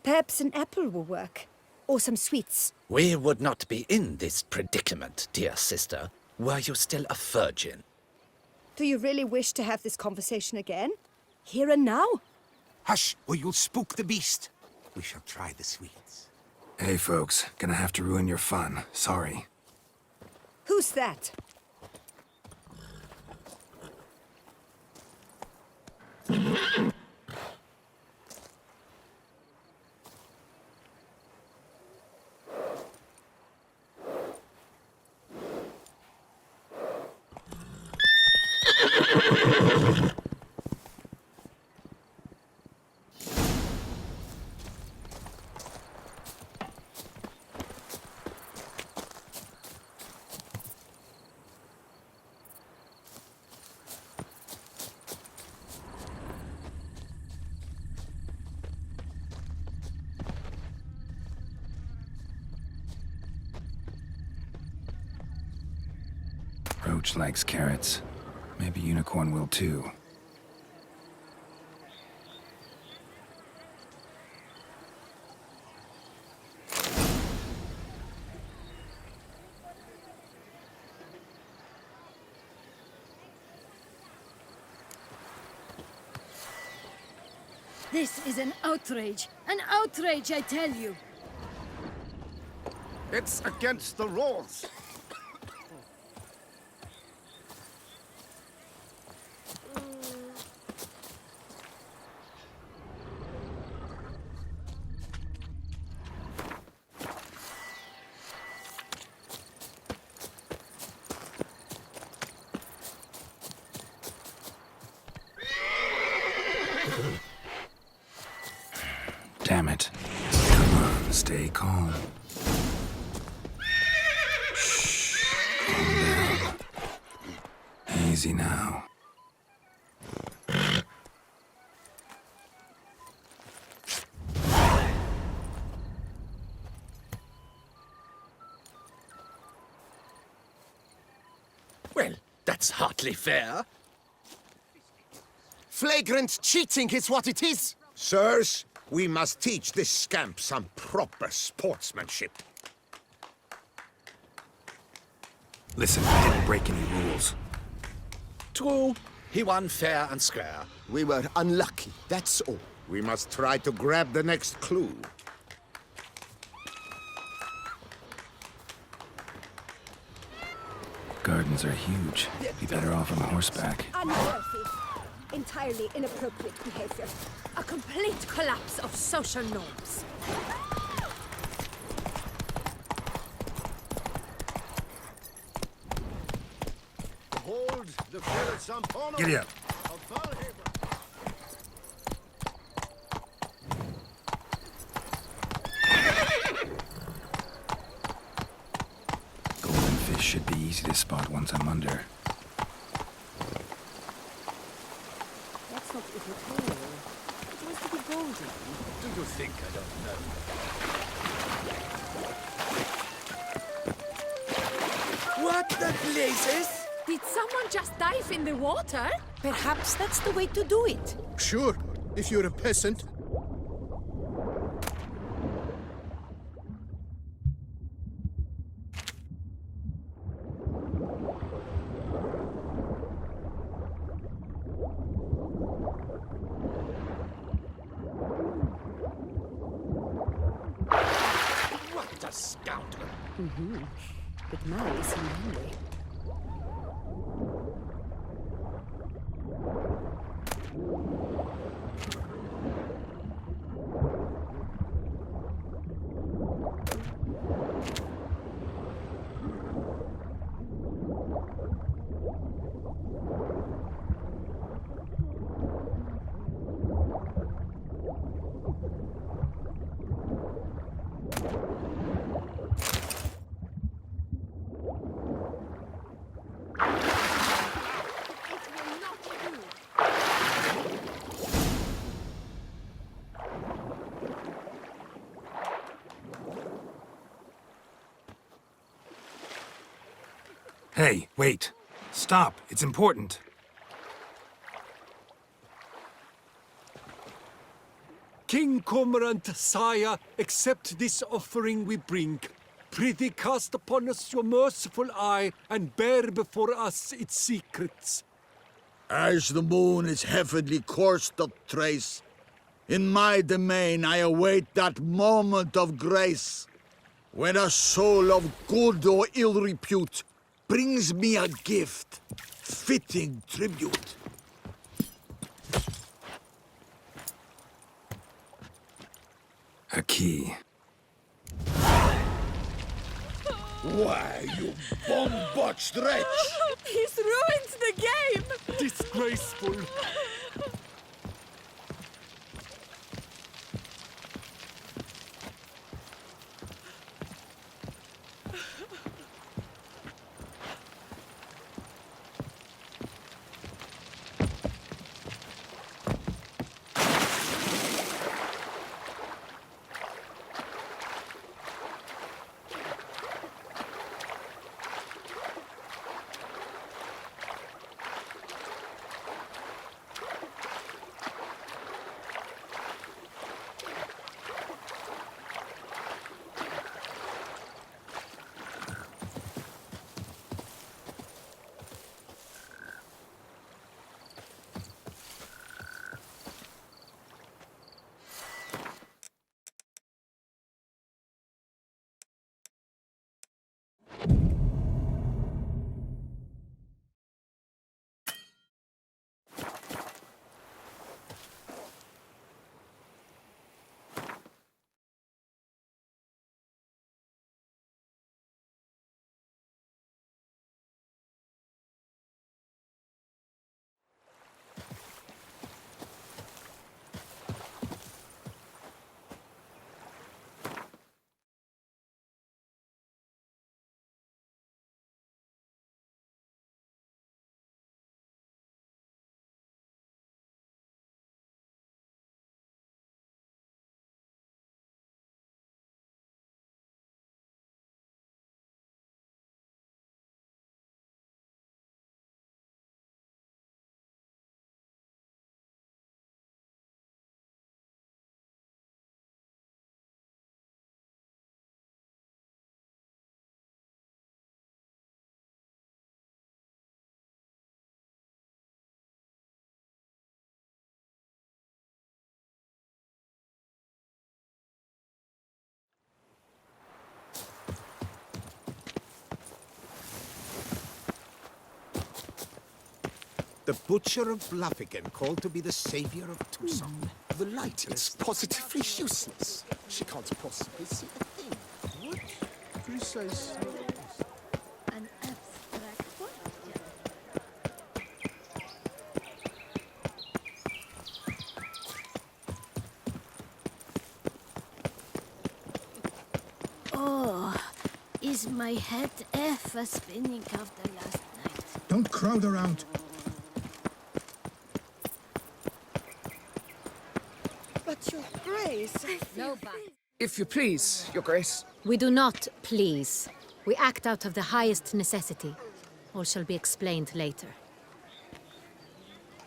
Perhaps an apple will work. Or some sweets. We would not be in this predicament, dear sister, were you still a virgin. Do you really wish to have this conversation again? Here and now? Hush, or you'll spook the beast. We shall try the sweets. Hey, folks. Gonna have to ruin your fun. Sorry. Who's that? Roach likes carrots. Maybe Unicorn will too. This is an outrage! An outrage, I tell you! It's against the rules. Damn it. Come on, stay calm. Shh. Calm down. Easy now. Well, that's hardly fair. Flagrant cheating is what it is. Sirs, we must teach this scamp some proper sportsmanship. Listen, I didn't break any rules. True, he won fair and square. We were unlucky, that's all. We must try to grab the next clue. Gardens are huge. Be better off on horseback. Unworthy. Entirely inappropriate behavior. A complete collapse of social norms. Hold the Sampono. Giddy up. Golden fish should be easy to spot once I'm under. That's not it at all. It was to be golden. Do you think I don't know? What the blazes? Did someone just dive in the water? Perhaps that's the way to do it. Sure, if you're a peasant. What a scoundrel! But now is he hungry? Hey, wait. Stop. It's important. King Cormorant, sire, accept this offering we bring. Prithee cast upon us your merciful eye, and bear before us its secrets. As the moon its heavenly course doth trace, in my domain I await that moment of grace, when a soul of good or ill repute brings me a gift, fitting tribute. A key. Why, you bomb-botched wretch! He's ruined the game! Disgraceful! The Butcher of Bluffigan called to be the savior of Toussaint. The light is positively useless. She can't possibly see a thing. What precisely? An abstract question. Oh, is my head ever spinning after last night? Don't crowd around. But your grace... No back. If you please, Your Grace. We do not please. We act out of the highest necessity. All shall be explained later.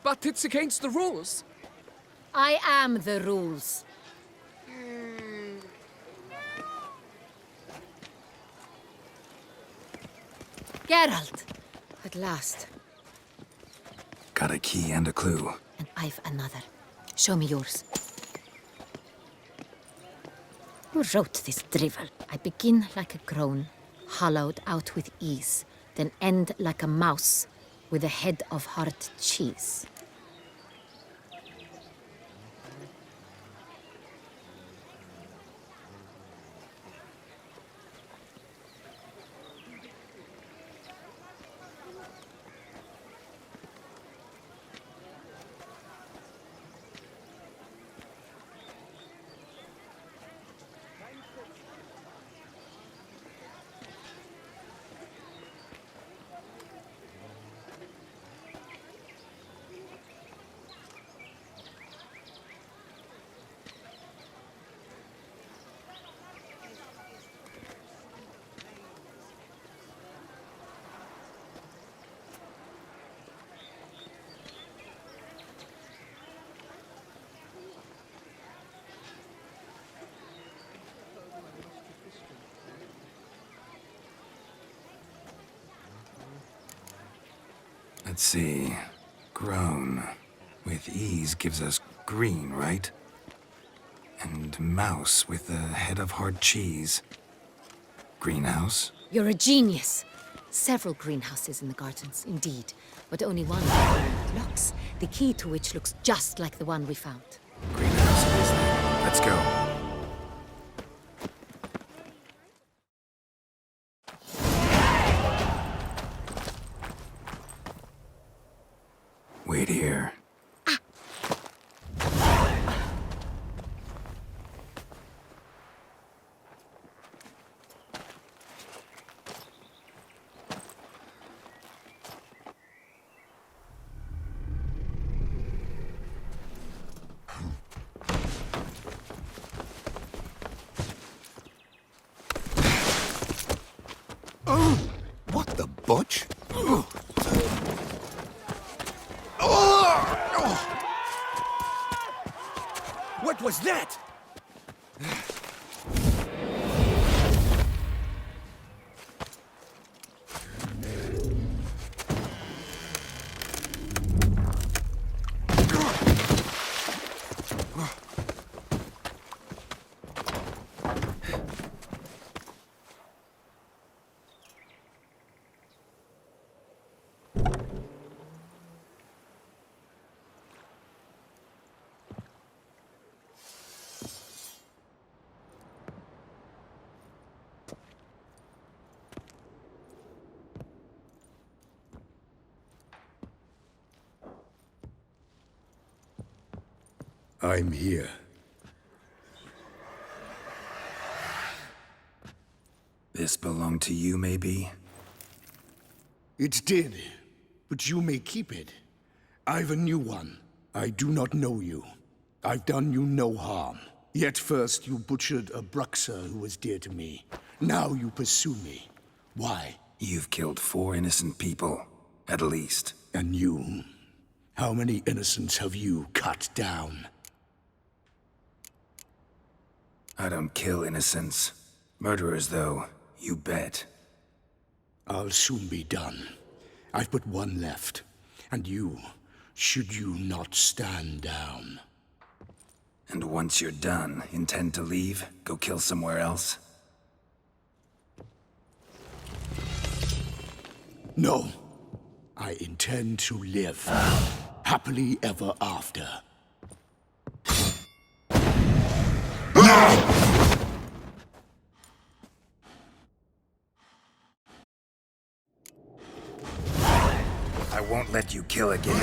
But it's against the rules. I am the rules. Geralt! At last. Got a key and a clue. And I've another. Show me yours. Who wrote this drivel? I begin like a groan, hollowed out with ease, then end like a mouse with a head of hard cheese. Let's see. Grown. With ease gives us green, right? And mouse with the head of hard cheese. Greenhouse? You're a genius. Several greenhouses in the gardens, indeed, but only one with locks, the key to which looks just like the one we found. Greenhouse it is then. Let's go. Wait here. What the butch? What was that? I'm here. This belonged to you, maybe? It did, but you may keep it. I've a new one. I do not know you. I've done you no harm. Yet first you butchered a Bruxer who was dear to me. Now you pursue me. Why? You've killed 4 innocent people, at least. And you? How many innocents have you cut down? I don't kill innocents. Murderers, though, you bet. I'll soon be done. I've but one left. And you, should you not stand down. And once you're done, intend to leave? Go kill somewhere else? No. I intend to live. Happily ever after. I won't let you kill again.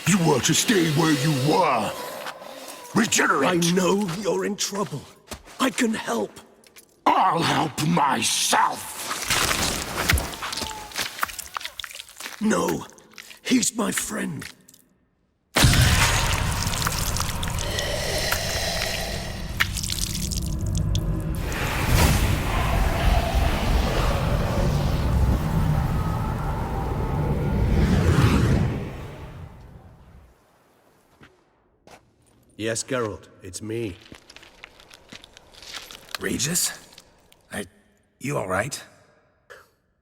You were to stay where you were. Regenerate. I know you're in trouble. I can help. I'll help myself. No, he's my friend. Yes, Geralt, it's me. Regis? You all right?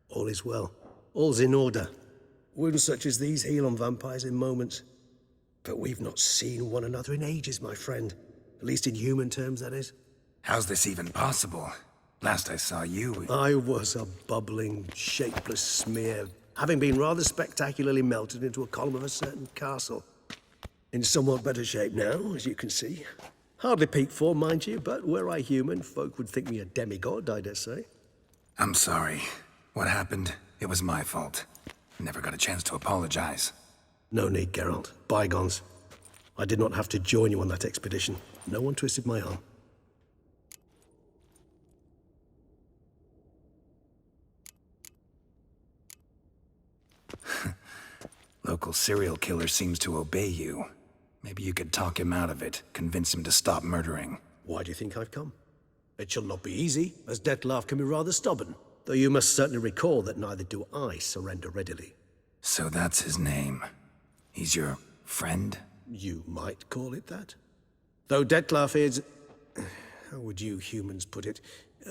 All is well. All's in order. Wounds such as these heal on vampires in moments. But we've not seen one another in ages, my friend. At least in human terms, that is. How's this even possible? Last I saw you... I was a bubbling, shapeless smear, having been rather spectacularly melted into a column of a certain castle. In somewhat better shape now, as you can see. Hardly peak form, mind you, but were I human, folk would think me a demigod, I dare say. I'm sorry. What happened, it was my fault. Never got a chance to apologize. No need, Geralt. Bygones. I did not have to join you on that expedition. No one twisted my arm. Local serial killer seems to obey you. Maybe you could talk him out of it, convince him to stop murdering. Why do you think I've come? It shall not be easy, as Dettlaff can be rather stubborn. Though you must certainly recall that neither do I surrender readily. So that's his name. He's your friend? You might call it that. Though Dettlaff is... how would you humans put it?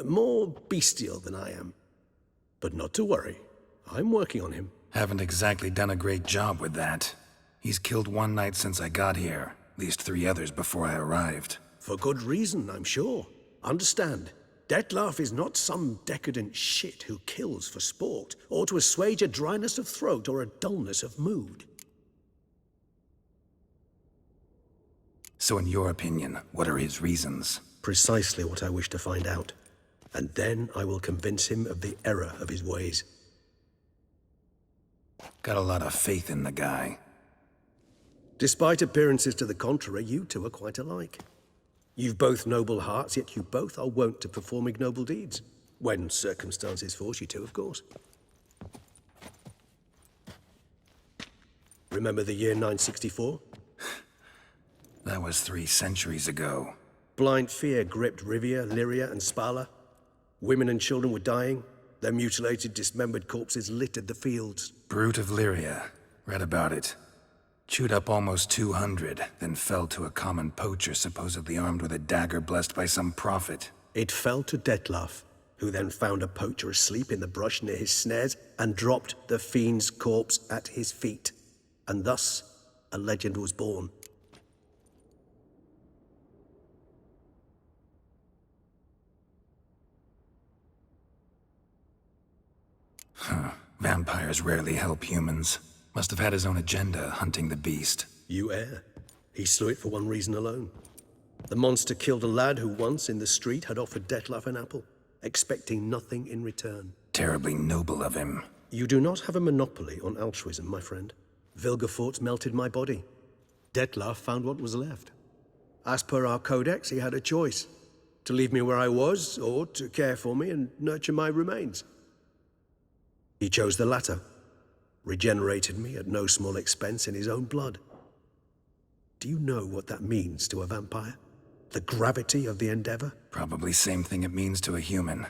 More bestial than I am. But not to worry. I'm working on him. Haven't exactly done a great job with that. He's killed one knight since I got here. At least 3 others before I arrived. For good reason, I'm sure. Understand, Dettlaff is not some decadent shit who kills for sport, or to assuage a dryness of throat or a dullness of mood. So in your opinion, what are his reasons? Precisely what I wish to find out. And then I will convince him of the error of his ways. Got a lot of faith in the guy. Despite appearances to the contrary, you two are quite alike. You've both noble hearts, yet you both are wont to perform ignoble deeds. When circumstances force you to, of course. Remember the year 964? That was 3 centuries ago. Blind fear gripped Rivia, Lyria, and Spala. Women and children were dying. Their mutilated, dismembered corpses littered the fields. Brute of Lyria. Read about it. Chewed up almost 200, then fell to a common poacher supposedly armed with a dagger blessed by some prophet. It fell to Dettlaff, who then found a poacher asleep in the brush near his snares and dropped the fiend's corpse at his feet. And thus, a legend was born. Vampires rarely help humans. Must have had his own agenda, hunting the beast. You err. He slew it for one reason alone. The monster killed a lad who once, in the street, had offered Dettlaff an apple, expecting nothing in return. Terribly noble of him. You do not have a monopoly on altruism, my friend. Vilgefortz melted my body. Dettlaff found what was left. As per our codex, he had a choice. To leave me where I was, or to care for me and nurture my remains. He chose the latter. Regenerated me at no small expense in his own blood. Do you know what that means to a vampire? The gravity of the endeavor? Probably same thing it means to a human.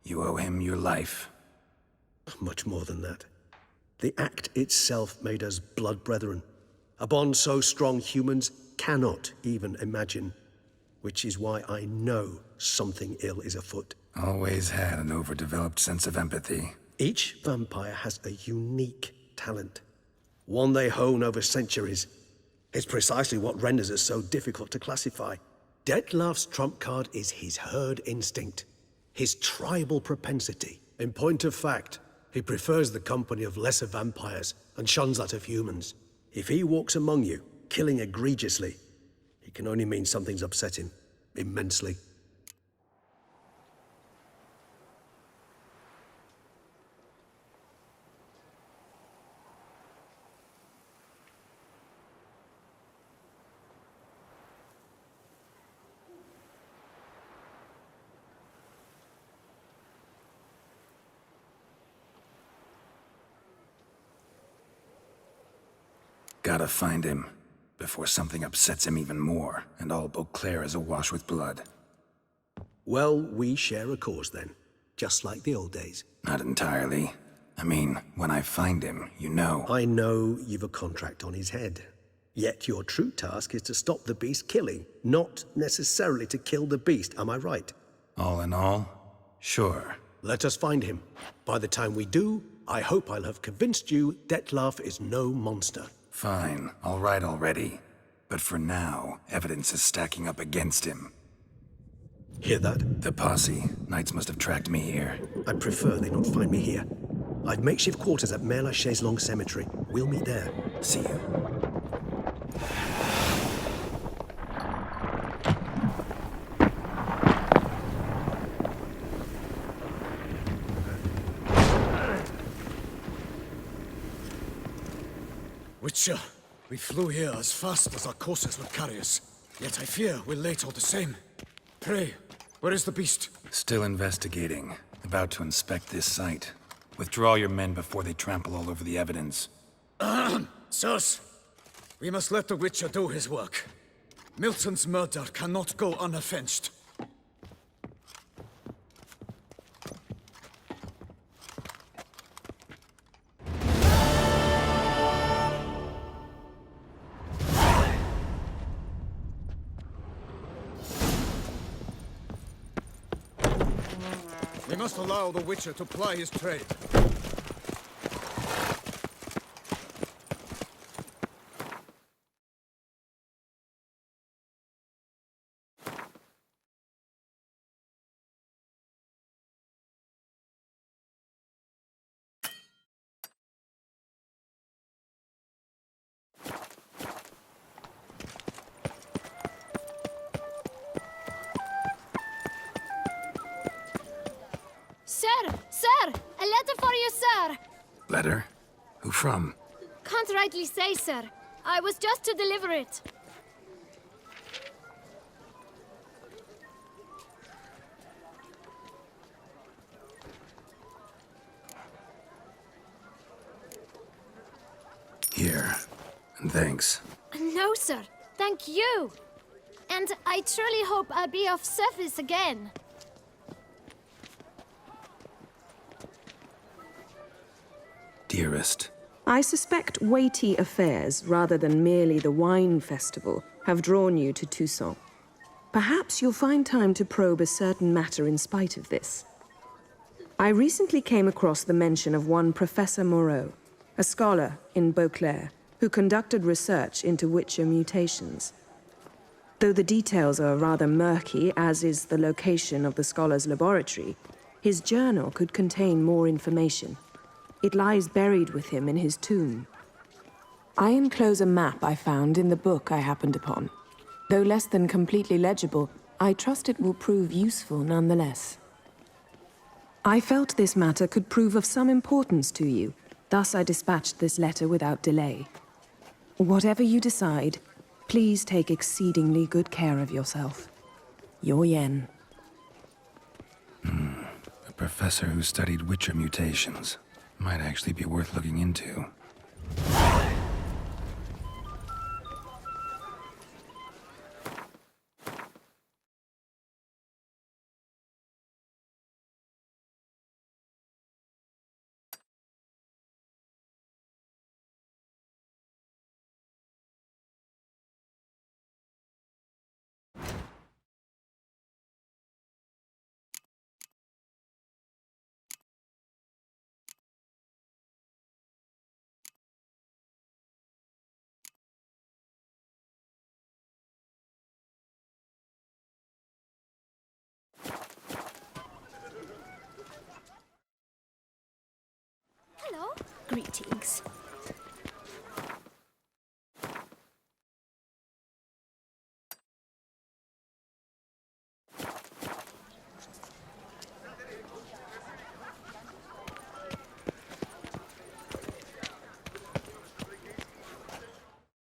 You owe him your life. Much more than that. The act itself made us blood brethren. A bond so strong humans cannot even imagine. Which is why I know something ill is afoot. Always had an overdeveloped sense of empathy. Each vampire has a unique talent. One they hone over centuries. It's precisely what renders us so difficult to classify. Dettlaff's trump card is his herd instinct. His tribal propensity. In point of fact, he prefers the company of lesser vampires and shuns that of humans. If he walks among you, killing egregiously, it can only mean something's upset him. Immensely. Gotta find him, before something upsets him even more, and all Beauclair is awash with blood. Well, we share a cause then, just like the old days. Not entirely. I mean, when I find him, you know. I know you've a contract on his head. Yet your true task is to stop the beast killing, not necessarily to kill the beast, am I right? All in all, sure. Let us find him. By the time we do, I hope I'll have convinced you Dettlaff is no monster. Fine, all right already. But for now, evidence is stacking up against him. Hear that? The posse. Knights must have tracked me here. I prefer they not find me here. I've makeshift quarters at Mère Lachaise Long Cemetery. We'll meet there. See you. Witcher, we flew here as fast as our courses would carry us. Yet I fear we're late all the same. Pray, where is the beast? Still investigating. About to inspect this site. Withdraw your men before they trample all over the evidence. Sirs, we must let the Witcher do his work. Milton's murder cannot go unavenged. We must allow the Witcher to ply his trade. Sir! A letter for you, sir! Letter? Who from? Can't rightly say, sir. I was just to deliver it. Here. And thanks. No, sir. Thank you. And I truly hope I'll be of service again. Dearest. I suspect weighty affairs, rather than merely the wine festival, have drawn you to Toussaint. Perhaps you'll find time to probe a certain matter in spite of this. I recently came across the mention of one Professor Moreau, a scholar in Beauclair, who conducted research into Witcher mutations. Though the details are rather murky, as is the location of the scholar's laboratory, his journal could contain more information. It lies buried with him in his tomb. I enclose a map I found in the book I happened upon. Though less than completely legible, I trust it will prove useful nonetheless. I felt this matter could prove of some importance to you, thus I dispatched this letter without delay. Whatever you decide, please take exceedingly good care of yourself. Your Yen. A professor who studied Witcher mutations. Might actually be worth looking into. Hello. Greetings.